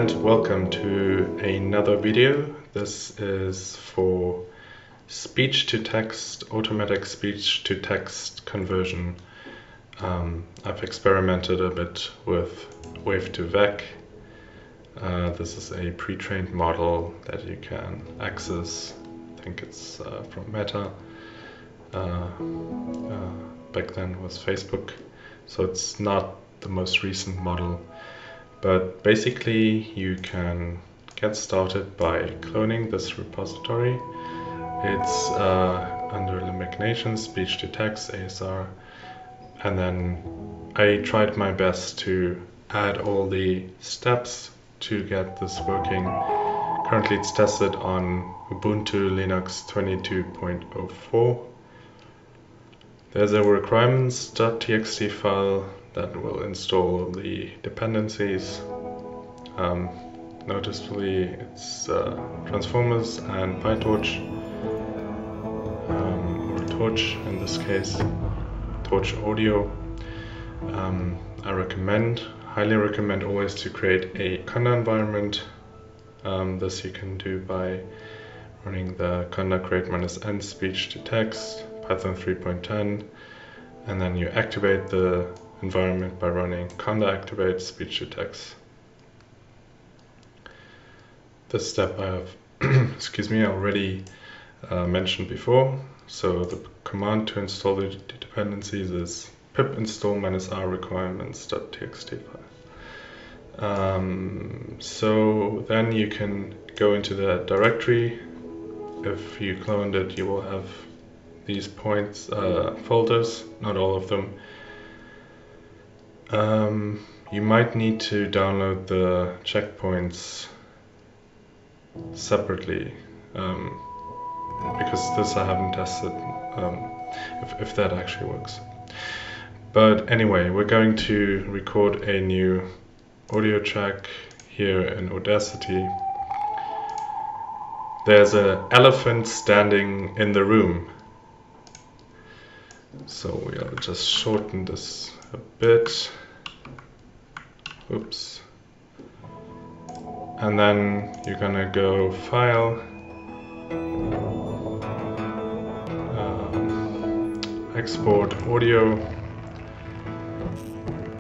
and welcome to another video. This is for speech-to-text, automatic speech-to-text conversion. I've experimented a bit with Wave2Vec. This is a pre-trained model that you can access. I think it's from Meta. Back then it was Facebook, so it's not the most recent model. But basically you can get started by cloning this repository. It's under Limbic Nation, speech to text, ASR, and then I tried my best to add all the steps to get this working. Currently it's tested on Ubuntu Linux 22.04. There's a requirements.txt file that will install the dependencies. Noticeably it's transformers and PyTorch, or Torch in this case, Torch audio. I highly recommend always to create a conda environment. This you can do by running the conda create -n speech to text, Python 3.10, and then you activate the environment by running conda activate speech to text. This step I have already mentioned before. So the command to install the dependencies is pip install -r requirements.txt file. So then you can go into the directory. If you cloned it, you will have these folders, not all of them. You might need to download the checkpoints separately, because this I haven't tested, if that actually works. But anyway, we're going to record a new audio track here in Audacity. There's an elephant standing in the room. So we'll just shorten this a bit. Oops. And then you're gonna go File, Export Audio,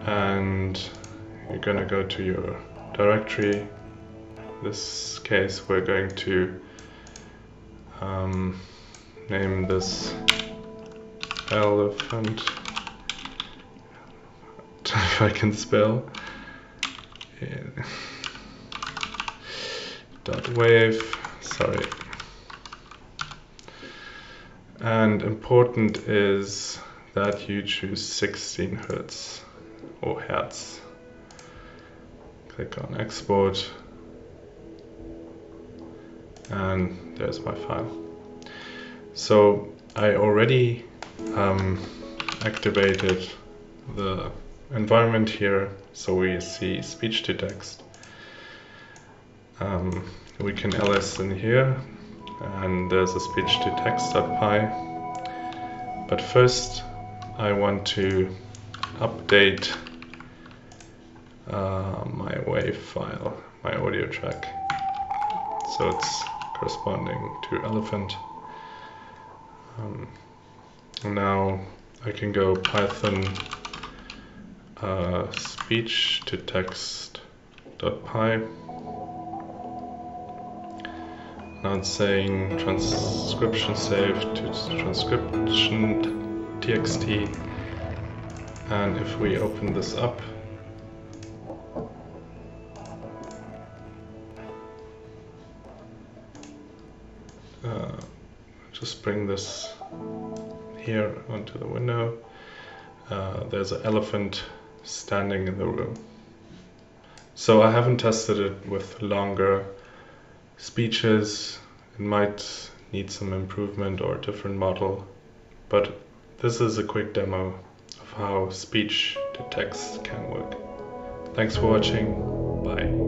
and you're gonna go to your directory. In this case we're going to name this elephant, if I can spell, .wave, sorry. And important is that you choose 16 Hertz or Hertz. Click on export, and there's my file. So I already activated the environment here, so we see speech to text. We can ls in here, and there's a speech to text.py. But first I want to update my WAV file, my audio track, so it's corresponding to elephant. Now I can go Python speech to text.py. Now it's saying transcription saved to transcription txt, and if we open this up, just bring this here onto the window. There's an elephant standing in the room. So I haven't tested it with longer speeches. It might need some improvement or a different model, but this is a quick demo of how speech to text can work. Thanks for watching. Bye.